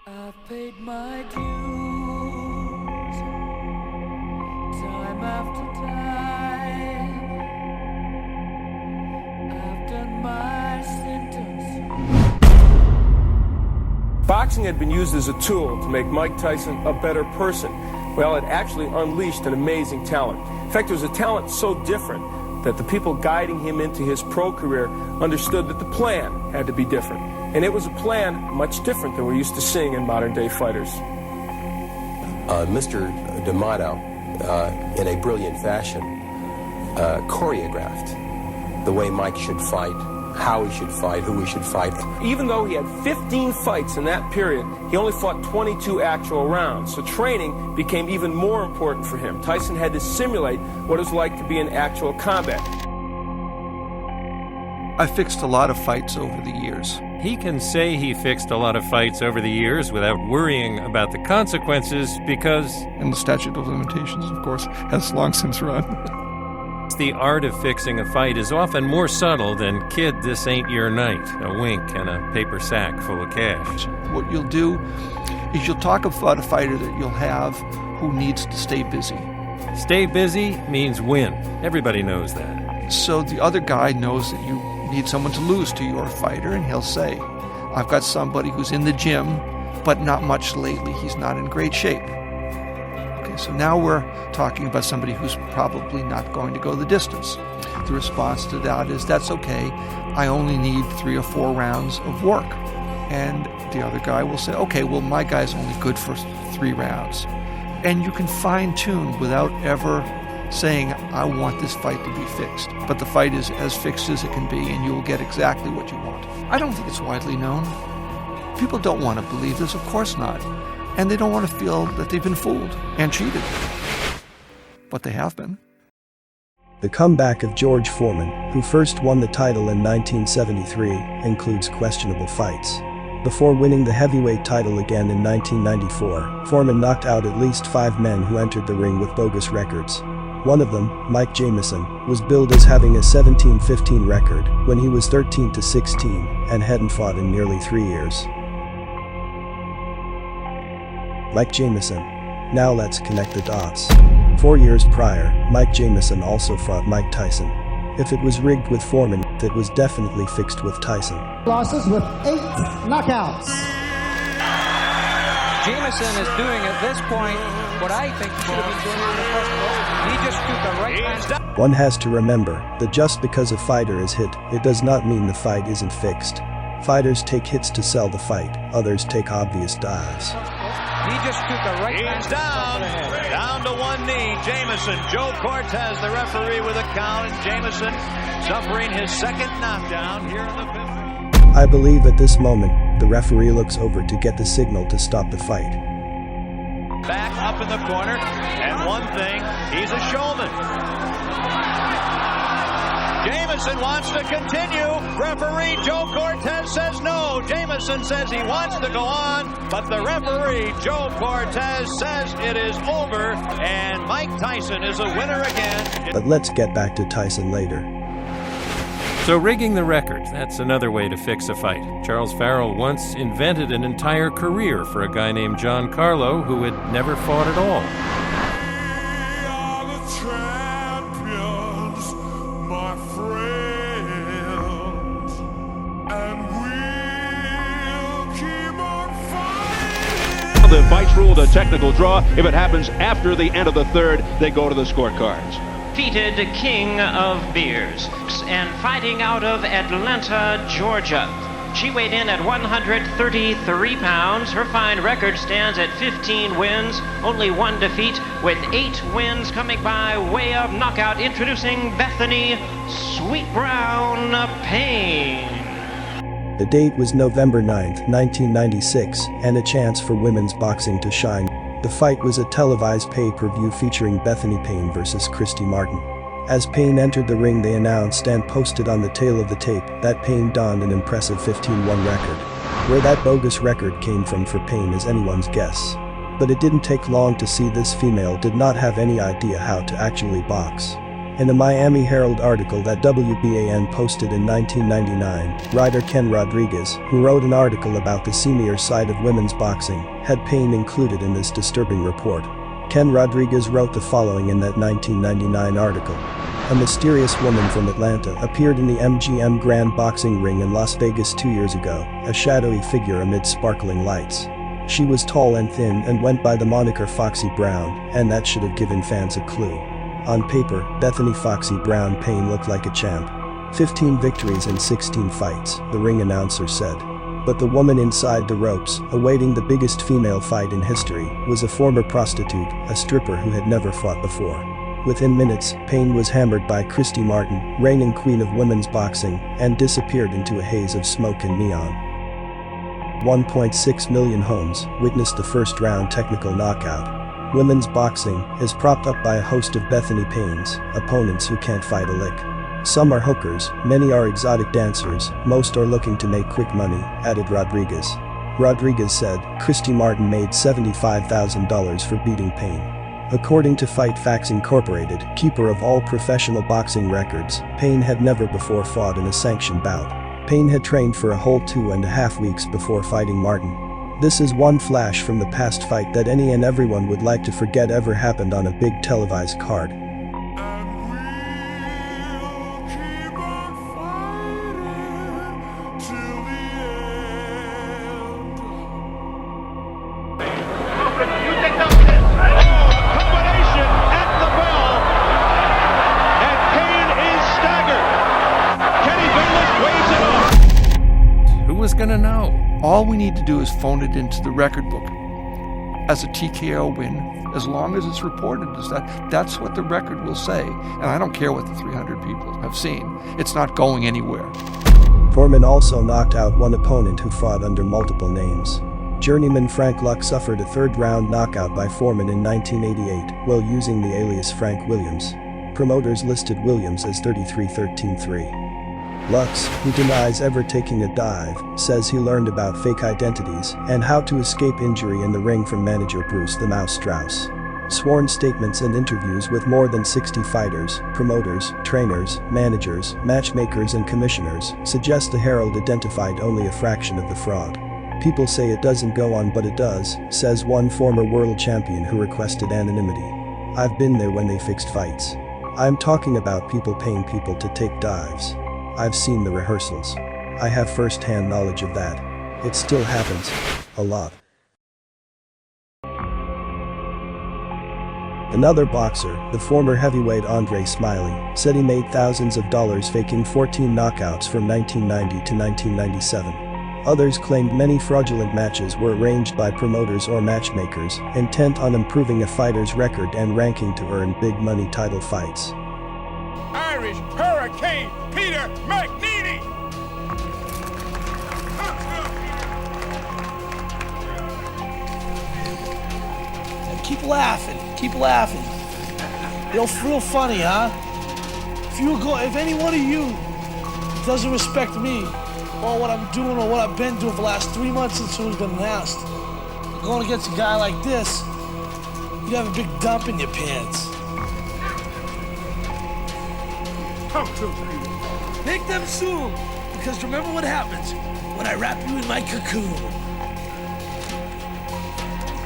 I've paid my dues, time after time. I've done my sentence. Boxing had been used as a tool to make Mike Tyson a better person. Well, it actually unleashed an amazing talent. In fact, it was a talent so different that the people guiding him into his pro career understood that the plan had to be different. And it was a plan much different than we're used to seeing in modern-day fighters. Mr. D'Amato, in a brilliant fashion, choreographed the way Mike should fight, how he should fight, who he should fight. Even though he had 15 fights in that period, he only fought 22 actual rounds. So training became even more important for him. Tyson had to simulate what it was like to be in actual combat. I fixed a lot of fights over the years. He can say he fixed a lot of fights over the years without worrying about the consequences because... And the statute of limitations, of course, has long since run. The art of fixing a fight is often more subtle than, kid, this ain't your night, a wink and a paper sack full of cash. What you'll do is you'll talk about a fighter that you'll have who needs to stay busy. Stay busy means win. Everybody knows that. So the other guy knows that you need someone to lose to your fighter, and he'll say, I've got somebody who's in the gym, but not much lately. He's not in great shape. Okay, so now we're talking about somebody who's probably not going to go the distance. The response to that is, that's okay. I only need 3 or 4 rounds of work. And the other guy will say, okay, well, my guy's only good for 3 rounds. And you can fine-tune without ever saying, I want this fight to be fixed. But the fight is as fixed as it can be, and you will get exactly what you want. I don't think it's widely known. People don't want to believe this, of course not. And they don't want to feel that they've been fooled and cheated. But they have been. The comeback of George Foreman, who first won the title in 1973, includes questionable fights. Before winning the heavyweight title again in 1994, Foreman knocked out at least 5 men who entered the ring with bogus records. One of them, Mike Jamison, was billed as having a 17-15 record when he was 13-16 and hadn't fought in nearly 3 years. Mike Jamison. Now let's connect the dots. 4 years prior, Mike Jamison also fought Mike Tyson. If it was rigged with Foreman, it was definitely fixed with Tyson. Losses with 8 knockouts. Jamison is doing at this point what I think should have been doing in the first place. He just took the right hand. One has to remember that just because a fighter is hit, it does not mean the fight isn't fixed. Fighters take hits to sell the fight, others take obvious dives. He just took the right hand. He's down to one knee. Jamison, Joe Cortez, the referee with a count, and Jamison suffering his second knockdown here in the 5th. I believe at this moment, the referee looks over to get the signal to stop the fight. Back up in the corner, and one thing, he's a showman. Jamison wants to continue. Referee Joe Cortez says no. Jamison says he wants to go on, but the referee Joe Cortez says it is over, and Mike Tyson is a winner again. But let's get back to Tyson later. So rigging the record, that's another way to fix a fight. Charles Farrell once invented an entire career for a guy named John Carlo who had never fought at all. The fight's ruled a technical draw. If it happens after the end of the 3rd, they go to the scorecards. Defeated King of Beers and fighting out of Atlanta, Georgia. She weighed in at 133 pounds. Her fine record stands at 15 wins, only 1 defeat, with 8 wins coming by way of knockout. Introducing Bethany Sweet Brown Payne. The date was November 9, 1996, and a chance for women's boxing to shine. The fight was a televised pay-per-view featuring Bethany Payne versus Christy Martin. As Payne entered the ring, they announced and posted on the tail of the tape that Payne donned an impressive 15-1 record. Where that bogus record came from for Payne is anyone's guess. But it didn't take long to see this female did not have any idea how to actually box. In a Miami Herald article that WBAN posted in 1999, writer Ken Rodriguez, who wrote an article about the seamier side of women's boxing, had Payne included in this disturbing report. Ken Rodriguez wrote the following in that 1999 article. A mysterious woman from Atlanta appeared in the MGM Grand Boxing Ring in Las Vegas 2 years ago, a shadowy figure amid sparkling lights. She was tall and thin and went by the moniker Foxy Brown, and that should have given fans a clue. On paper, Bethany Foxy Brown Payne looked like a champ. 15 victories in 16 fights, the ring announcer said. But the woman inside the ropes, awaiting the biggest female fight in history, was a former prostitute, a stripper who had never fought before. Within minutes, Payne was hammered by Christy Martin, reigning queen of women's boxing, and disappeared into a haze of smoke and neon. 1.6 million homes witnessed the first-round technical knockout. Women's boxing is propped up by a host of Bethany Payne's opponents who can't fight a lick. Some are hookers, many are exotic dancers, most are looking to make quick money, added Rodriguez. Rodriguez said Christy Martin made $75,000 for beating Payne. According to Fight Facts Incorporated, keeper of all professional boxing records, Payne had never before fought in a sanctioned bout. Payne had trained for a whole 2.5 weeks before fighting Martin. This is one flash from the past fight that any and everyone would like to forget ever happened on a big televised card. Gonna know. All we need to do is phone it into the record book as a TKO win, as long as it's reported as that. That's what the record will say, and I don't care what the 300 people have seen. It's not going anywhere. Foreman also knocked out one opponent who fought under multiple names. Journeyman Frank Luck suffered a third-round knockout by Foreman in 1988 while using the alias Frank Williams. Promoters listed Williams as 33-13-3. Lux, who denies ever taking a dive, says he learned about fake identities and how to escape injury in the ring from manager Bruce the Mouse Strauss. Sworn statements and interviews with more than 60 fighters, promoters, trainers, managers, matchmakers and commissioners suggest the Herald identified only a fraction of the fraud. People say it doesn't go on, but it does, says one former world champion who requested anonymity. I've been there when they fixed fights. I'm talking about people paying people to take dives. I've seen the rehearsals. I have first-hand knowledge of that. It still happens. A lot. Another boxer, the former heavyweight Andre Smiley, said he made thousands of dollars faking 14 knockouts from 1990 to 1997. Others claimed many fraudulent matches were arranged by promoters or matchmakers, intent on improving a fighter's record and ranking to earn big money title fights. Irish Hurricane Peter McNeely! Keep laughing, keep laughing. Real funny, huh? If any one of you doesn't respect me, or what I'm doing, or what I've been doing for the last 3 months since it was been announced, going against a guy like this, you have a big dump in your pants. Make them soon, because remember what happens when I wrap you in my cocoon.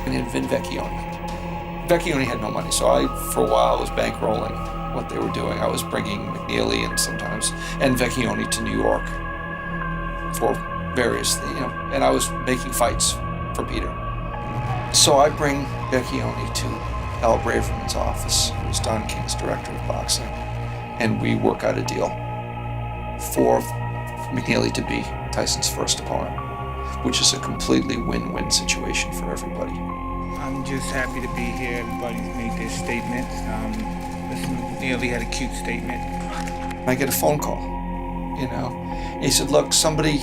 And then Vin Vecchione. Vecchione had no money, so for a while, was bankrolling what they were doing. I was bringing McNeely and Vecchione to New York for various things, and I was making fights for Peter. So I bring Vecchione to Al Braverman's office, who's Don King's director of boxing, and we work out a deal for McNeely to be Tyson's first opponent, which is a completely win-win situation for everybody. I'm just happy to be here. Everybody's made their statements. McNeely had a cute statement. I get a phone call, and he said, look, somebody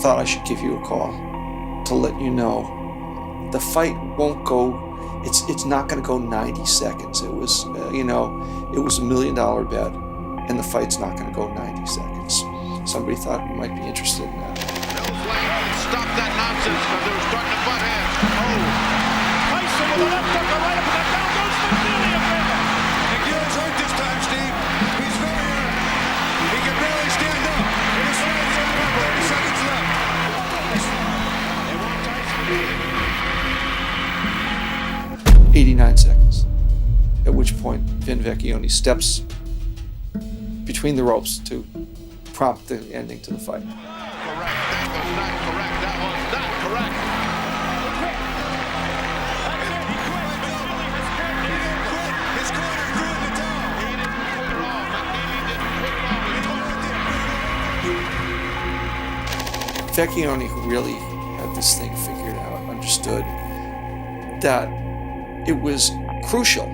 thought I should give you a call to let you know the fight won't go, it's not going to go 90 seconds. It was, it was $1 million bet, and the fight's not going to go 90 seconds. Somebody thought you might be interested in that. Stop that nonsense, because they were starting to butt heads. Oh! Tyson with a left hook right up, and down goes McNeely again. McNeely's 89 seconds, at which point Vin Vecchione steps between the ropes to prompt the ending to the fight. Correct. That was not correct. That was not correct. His corner threw the towel. He didn't quit at all. McNeely didn't quit at all. Vecchione, who really had this thing figured out, understood that it was crucial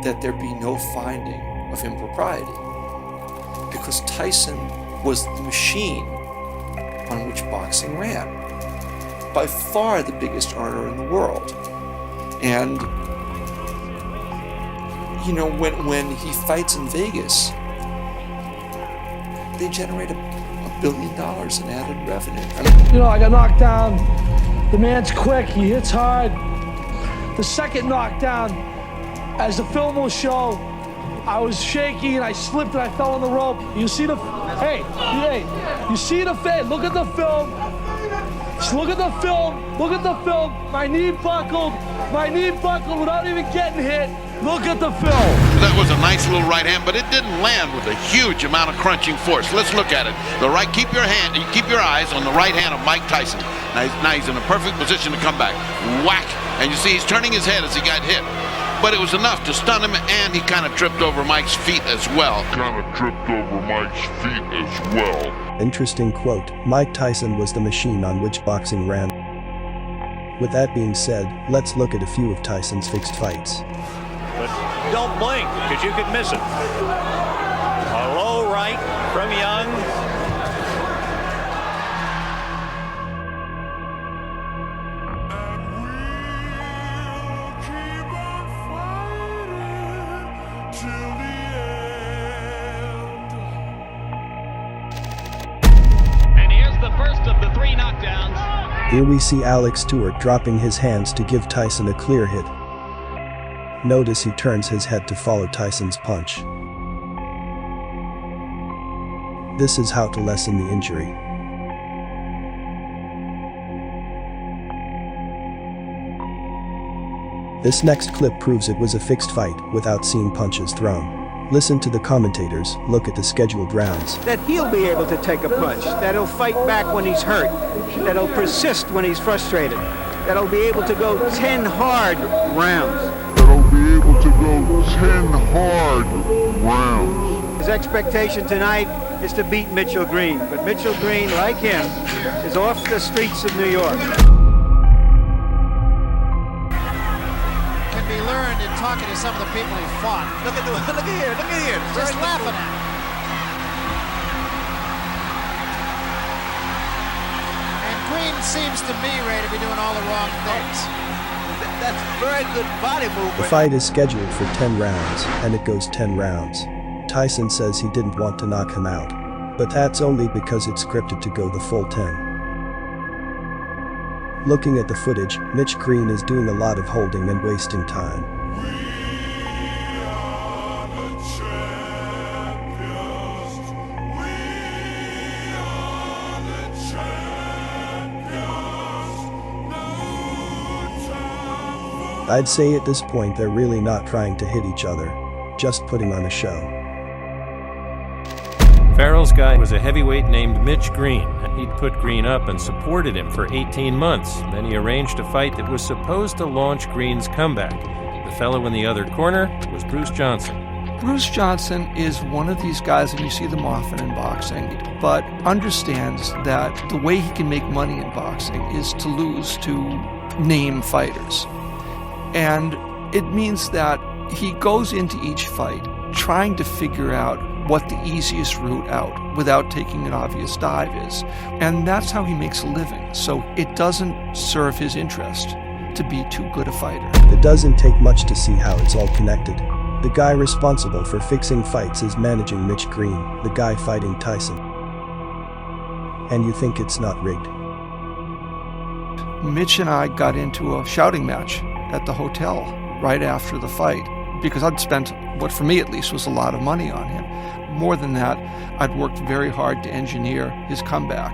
that there be no finding of impropriety, because Tyson was the machine on which boxing ran, by far the biggest earner in the world. And you know, when he fights in Vegas, they generate $1 billion in added revenue. You know, I got knocked down. The man's quick, he hits hard. The second knockdown, as the film will show, I was shaky and I slipped and I fell on the rope. You see the, hey, you see the fit, look at the film. Just look at the film, look at the film. My knee buckled without even getting hit. Look at the film. That was a nice little right hand, but it didn't land with a huge amount of crunching force. Let's look at it. The right, keep your eyes on the right hand of Mike Tyson. Now he's in a perfect position to come back. Whack, and you see he's turning his head as he got hit. But it was enough to stun him, and he kind of tripped over Mike's feet as well. Interesting quote. Mike Tyson was the machine on which boxing ran. With that being said, let's look at a few of Tyson's fixed fights. But don't blink, because you could miss it. A low right from Young. And here's the first of the 3 knockdowns. Here we see Alex Stewart dropping his hands to give Tyson a clear hit. Notice he turns his head to follow Tyson's punch. This is how to lessen the injury. This next clip proves it was a fixed fight without seeing punches thrown. Listen to the commentators, look at the scheduled rounds. That he'll be able to take a punch, that he'll fight back when he's hurt, that he'll persist when he's frustrated, that he'll be able to go 10 hard rounds. His expectation tonight is to beat Mitchell Green, but Mitchell Green, like him, is off the streets of New York. Can be learned in talking to some of the people he fought. Look at here. Just laughing at him. And Green seems to me, Ray, to be doing all the wrong things. That's very good body movement. The fight is scheduled for 10 rounds, and it goes 10 rounds. Tyson says he didn't want to knock him out, but that's only because it's scripted to go the full 10. Looking at the footage, Mitch Green is doing a lot of holding and wasting time. I'd say at this point they're really not trying to hit each other, just putting on a show. Farrell's guy was a heavyweight named Mitch Green, and he'd put Green up and supported him for 18 months. Then he arranged a fight that was supposed to launch Green's comeback. The fellow in the other corner was Bruce Johnson. Bruce Johnson is one of these guys, and you see them often in boxing, but understands that the way he can make money in boxing is to lose to name fighters. And it means that he goes into each fight trying to figure out what the easiest route out without taking an obvious dive is. And that's how he makes a living. So it doesn't serve his interest to be too good a fighter. It doesn't take much to see how it's all connected. The guy responsible for fixing fights is managing Mitch Green, the guy fighting Tyson. And you think it's not rigged? Mitch and I got into a shouting match at the hotel right after the fight because I'd spent, what for me at least was a lot of money on him. More than that, I'd worked very hard to engineer his comeback.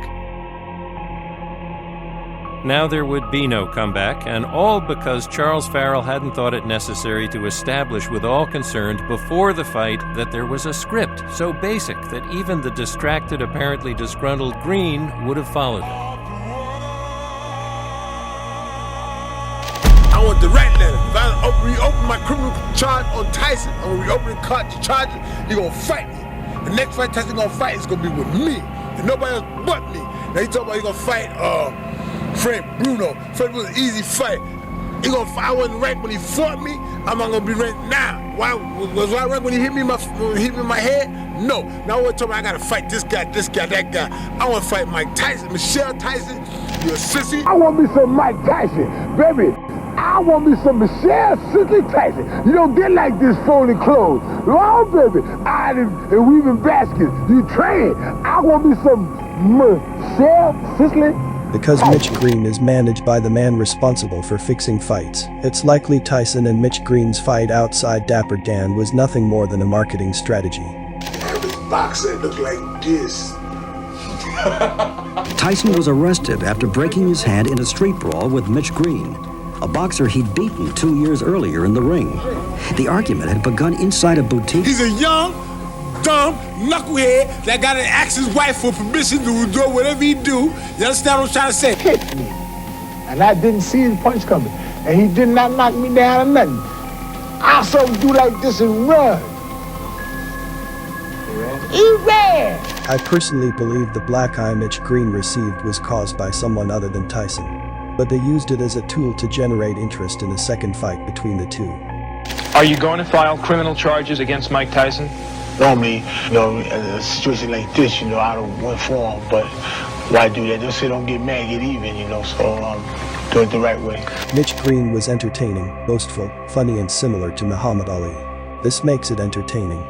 Now there would be no comeback, and all because Charles Farrell hadn't thought it necessary to establish with all concerned before the fight that there was a script so basic that even the distracted, apparently disgruntled Green would have followed it. I want the rat letter. If I reopen my criminal charge on Tyson, I'm gonna reopen the charges, he's gonna fight me. The next fight Tyson gonna fight is gonna be with me, and nobody else but me. Now he talking about he gonna fight Fred Bruno. Fred was an easy fight. I wasn't ranked when he fought me. I'm not gonna be ranked now. Why was I ranked when he hit me in my head? No. Now I told me I gotta fight this guy, that guy. I wanna fight Mike Tyson, Michelle Tyson. You a sissy? I want me some Mike Tyson, baby. I want me some Michelle Sisley Tyson. You don't get like this folding clothes. Oh, baby. And weaving baskets. You train. I want me some Michelle Sisley. Because Mitch Green is managed by the man responsible for fixing fights, it's likely Tyson and Mitch Green's fight outside Dapper Dan was nothing more than a marketing strategy. This boxer look like this. Tyson was arrested after breaking his hand in a street brawl with Mitch Green, a boxer he'd beaten 2 years earlier in the ring. The argument had begun inside a boutique. He's a young, dumb knucklehead that got to ask his wife for permission to do whatever he do. You understand what I'm trying to say? Hit me. And I didn't see his punch coming. And he did not knock me down or nothing. I saw him do like this and run. He ran. I personally believe the black eye Mitch Green received was caused by someone other than Tyson, but they used it as a tool to generate interest in a second fight between the two. Are you going to file criminal charges against Mike Tyson? Normally, in a situation like this, I don't win for him, but why do that? Just say don't get mad, get even, so do it the right way. Mitch Green was entertaining, boastful, funny and similar to Muhammad Ali. This makes it entertaining.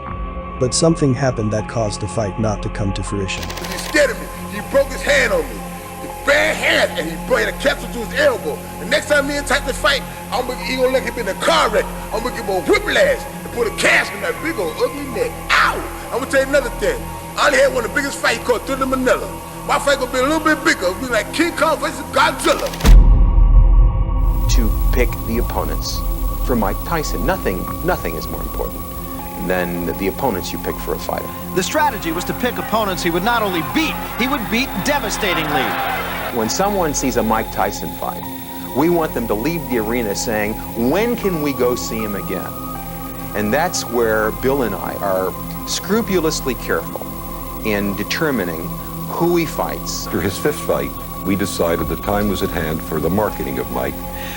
But something happened that caused the fight not to come to fruition. He scared of me. He broke his hand on me. His bare hand, and he had a capsule to his elbow. The next time me and Tyson fight, he gonna let him in a car wreck. I'm gonna give him a whiplash and put a cast on that big old ugly neck. Ow! I'm gonna tell you another thing. I only had one of the biggest fights called Thriller Manila. My fight gonna be a little bit bigger. It'll be like King Kong versus Godzilla. To pick the opponents for Mike Tyson. Nothing is more important than the opponents you pick for a fighter. The strategy was to pick opponents he would not only beat, he would beat devastatingly. When someone sees a Mike Tyson fight, we want them to leave the arena saying, when can we go see him again? And that's where Bill and I are scrupulously careful in determining who he fights. After his fifth fight, we decided the time was at hand for the marketing of Mike.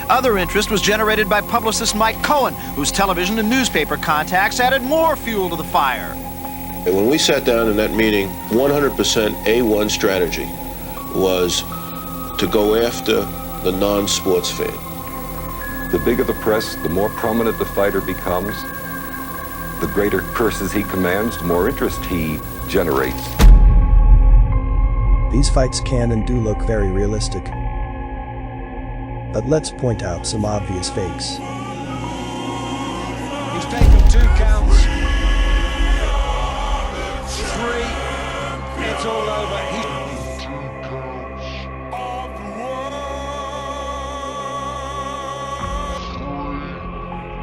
Other interest was generated by publicist Mike Cohen, whose television and newspaper contacts added more fuel to the fire. And when we sat down in that meeting, 100% A1 strategy was to go after the non-sports fan. The bigger the press, the more prominent the fighter becomes, the greater purses he commands, the more interest he generates. These fights can and do look very realistic. But let's point out some obvious fakes. He's taken 2 counts. 3. It's all over.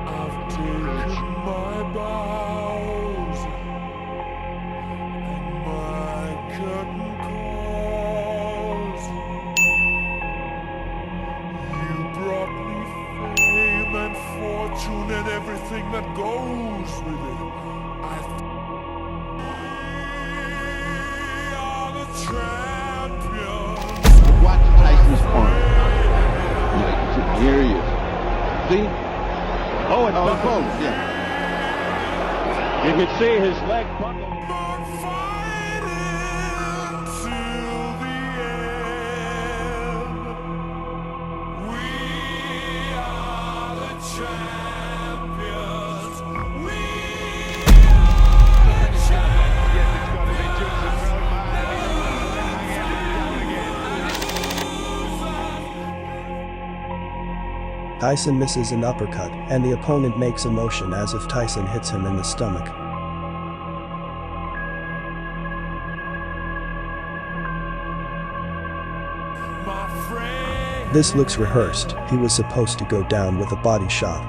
I've taken my bows and my curtain calls. You brought me fame and fortune and everything that goes with it. We are the champions. Watch Tyson's arm. Yeah, here he is. See? Oh, it's the close, yeah. You can see his leg buckle. Tyson misses an uppercut, and the opponent makes a motion as if Tyson hits him in the stomach. My friend, This looks rehearsed. He was supposed to go down with a body shot.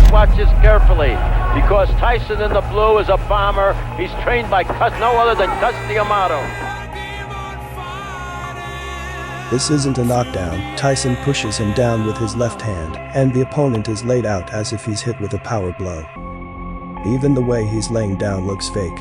Watch this carefully, because Tyson in the blue is a bomber. He's trained by no other than Custody Amato. This isn't a knockdown. Tyson pushes him down with his left hand, and the opponent is laid out as if he's hit with a power blow. Even the way he's laying down looks fake.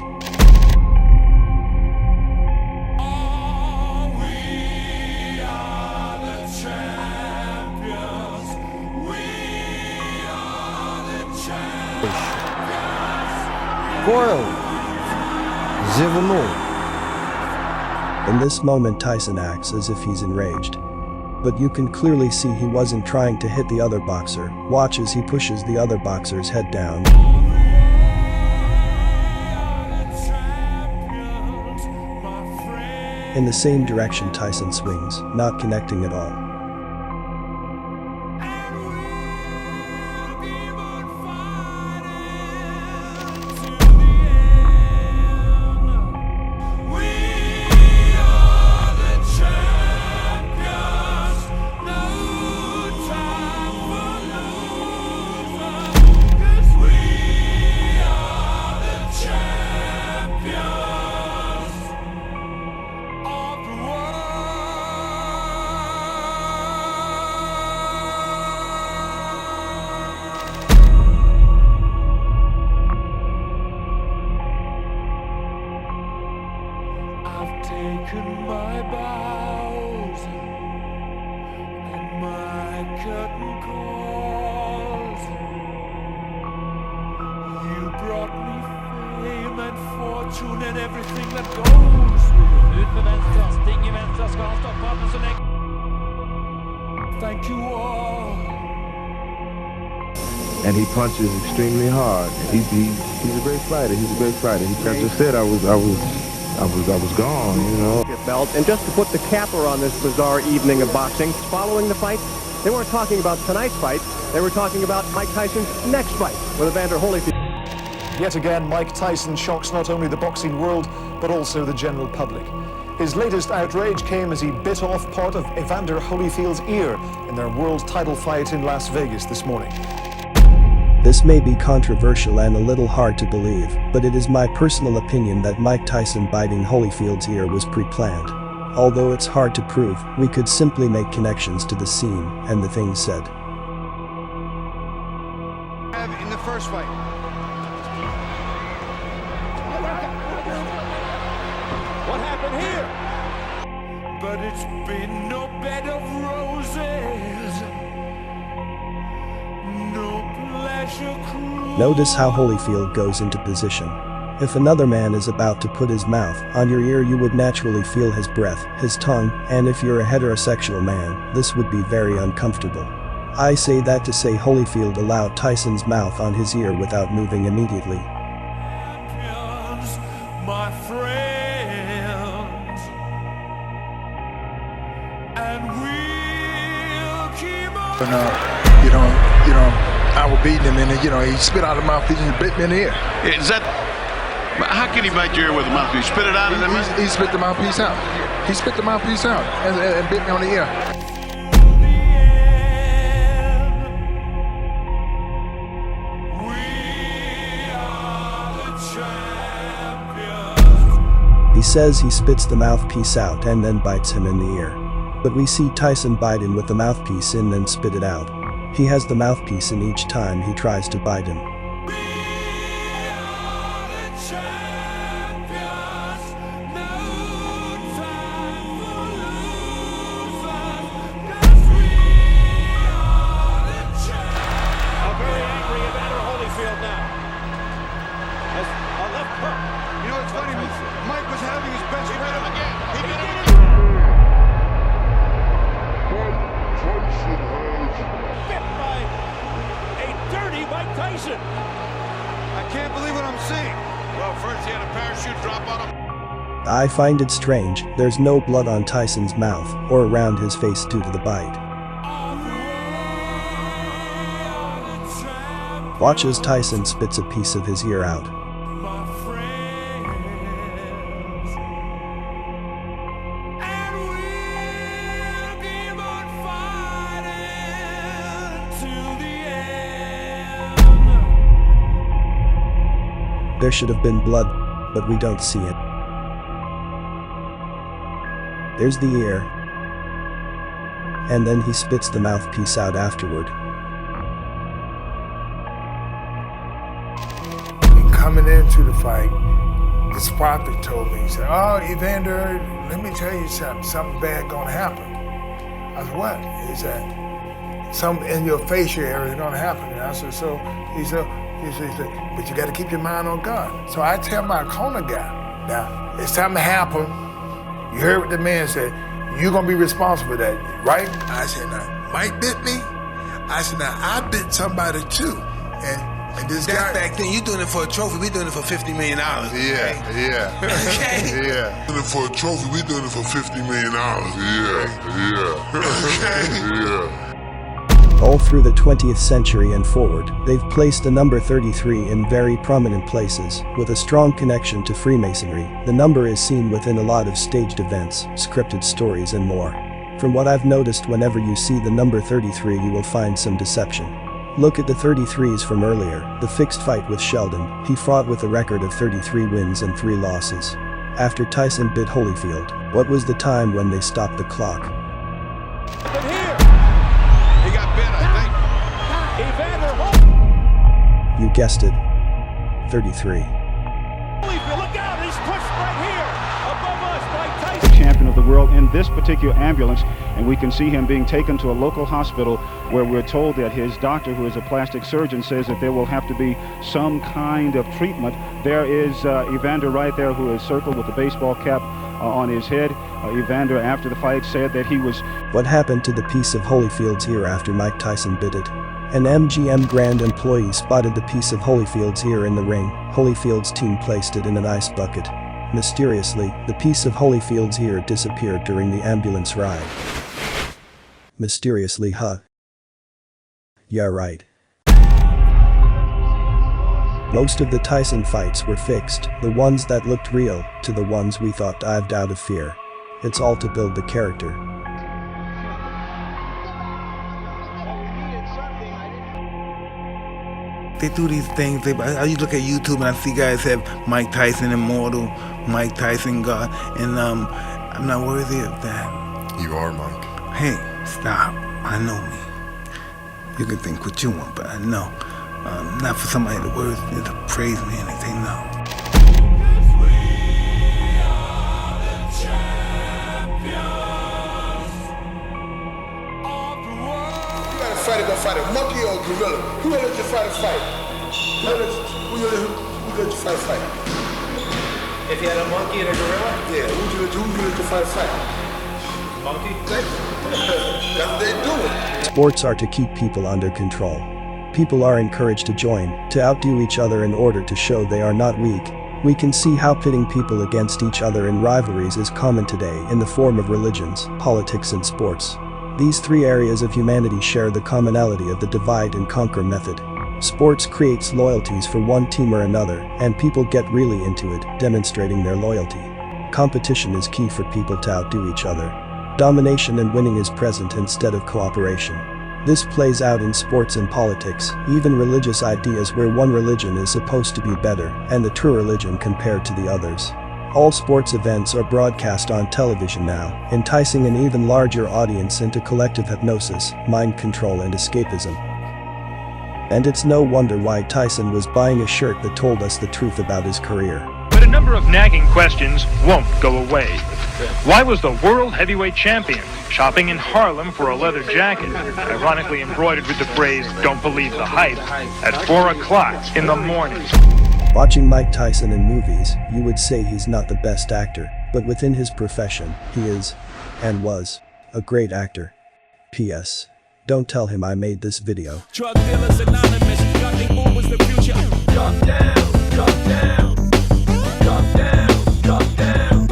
In this moment, Tyson acts as if he's enraged. But you can clearly see he wasn't trying to hit the other boxer. Watch as he pushes the other boxer's head down. In the same direction Tyson swings, not connecting at all. Taken my bows and my curtain calls. You brought me fame and fortune and everything that goes with it. Ut med vänster, sting I vänster, ska han stoppa men så länge. Thank you all. And he punches extremely hard. He's a great fighter. He's a great fighter. I just said I was gone, you know. Belt. And just to put the capper on this bizarre evening of boxing, following the fight, they weren't talking about tonight's fight. They were talking about Mike Tyson's next fight with Evander Holyfield. Yet again, Mike Tyson shocks not only the boxing world, but also the general public. His latest outrage came as he bit off part of Evander Holyfield's ear in their world title fight in Las Vegas this morning. This may be controversial and a little hard to believe, but it is my personal opinion that Mike Tyson biting Holyfield's ear was pre-planned. Although it's hard to prove, we could simply make connections to the scene and the things said. In the first fight. What happened here? But it's been no bed of roses. No pleasure cruise. Notice how Holyfield goes into position. If another man is about to put his mouth on your ear, you would naturally feel his breath, his tongue, and if you're a heterosexual man, this would be very uncomfortable. I say that to say Holyfield allowed Tyson's mouth on his ear without moving immediately. My friends, and we'll keep on. I was beating him, and he spit out the mouthpiece and bit me in the ear. Is that? How can he bite your ear with a mouthpiece? Spit it out of the mouth? He spit the mouthpiece out. He spit the mouthpiece out and bit me on the ear. He says he spits the mouthpiece out and then bites him in the ear. But we see Tyson bite him with the mouthpiece in and spit it out. He has the mouthpiece in each time he tries to bite him. Mike was having his best friend again. He did it Bit by a dirty Mike Tyson. I can't believe what I'm seeing. Well, first he had a parachute drop on him. I find it strange, there's no blood on Tyson's mouth or around his face due to the bite. Watch as Tyson spits a piece of his ear out. There should have been blood, but we don't see it. There's the ear. And then he spits the mouthpiece out afterward. Coming into the fight, the spotter told me, he said, "Oh, Evander, let me tell you something bad gonna happen." I said, "What?" He said, "Something in your facial area is gonna happen." And I said, "So," he said, "But you gotta keep your mind on God." So I tell my corner guy, "Now, it's something happen. You heard what the man said. You're gonna be responsible for that, right?" I said, "Now, Mike bit me." I said, "Now, I bit somebody too." And this guy back then, you doing it for a trophy, we doing it for $50 million. Yeah, okay? Yeah. Okay? Yeah. Doing it for a trophy, we doing it for $50 million. Yeah. Okay? Yeah. All through the 20th century and forward, they've placed the number 33 in very prominent places, with a strong connection to Freemasonry. The number is seen within a lot of staged events, scripted stories and more. From what I've noticed, whenever you see the number 33 you will find some deception. Look at the 33s from earlier, the fixed fight with Sheldon. He fought with a record of 33 wins and 3 losses. After Tyson bit Holyfield, what was the time when they stopped the clock? He got bit, I think. You guessed it. 33. Holyfield, look out, he's pushed right here, above us by Tyson. The champion of the world in this particular ambulance, and we can see him being taken to a local hospital where we're told that his doctor, who is a plastic surgeon, says that there will have to be some kind of treatment. There is Evander right there, who is circled with the baseball cap on his head. Evander, after the fight, said that he was... What happened to the piece of Holyfield's ear after Mike Tyson bit it? An MGM Grand employee spotted the piece of Holyfield's ear in the ring. Holyfield's team placed it in an ice bucket. Mysteriously, the piece of Holyfield's ear disappeared during the ambulance ride. Mysteriously, huh? Yeah, right. Most of the Tyson fights were fixed, the ones that looked real, to the ones we thought dived out of fear. It's all to build the character. They do these things, I look at YouTube and I see guys have Mike Tyson Immortal, Mike Tyson God, and I'm not worthy of that. You are, Mike. Hey, stop. I know me. You can think what you want, but I know. Not for somebody to praise me and they say no. Fighter gonna fight a monkey or a gorilla? Who gonna let you fight a fight? Who gonna let you fight a fight? If you had a monkey and a gorilla? Yeah, who gonna let you fight a fight? Monkey? That's what they do. Sports are to keep people under control. People are encouraged to join, to outdo each other in order to show they are not weak. We can see how pitting people against each other in rivalries is common today in the form of religions, politics and sports. These 3 areas of humanity share the commonality of the divide and conquer method. Sports creates loyalties for one team or another, and people get really into it, demonstrating their loyalty. Competition is key for people to outdo each other. Domination and winning is present instead of cooperation. This plays out in sports and politics, even religious ideas where one religion is supposed to be better, and the true religion compared to the others. All sports events are broadcast on television now, enticing an even larger audience into collective hypnosis, mind control and escapism. And it's no wonder why Tyson was buying a shirt that told us the truth about his career. But a number of nagging questions won't go away. Why was the world heavyweight champion shopping in Harlem for a leather jacket, ironically embroidered with the phrase, "Don't believe the hype," at 4 o'clock in the morning? Watching Mike Tyson in movies, you would say he's not the best actor, but within his profession, he is, and was, a great actor. P.S. Don't tell him I made this video. Drug dealers anonymous, nothing more was the future. Drop down, drop down, drop down, drop down.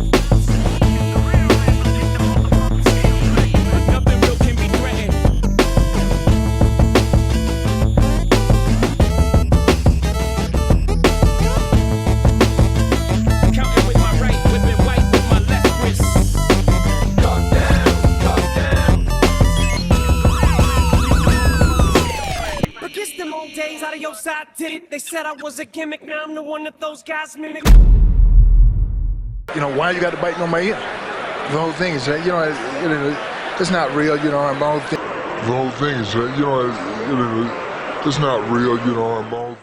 Nothing real can be threatened. Counting with my right, whipping white with my left wrist. Drop down, drop down. But kiss them all day. plays out of your side, did it? They said I was a gimmick, now I'm the one that those guys mimic. You know, why you got to bite on my ear? The whole thing is that, you know, it's not real, you know, the whole thing is that, you know, it's not real, you know,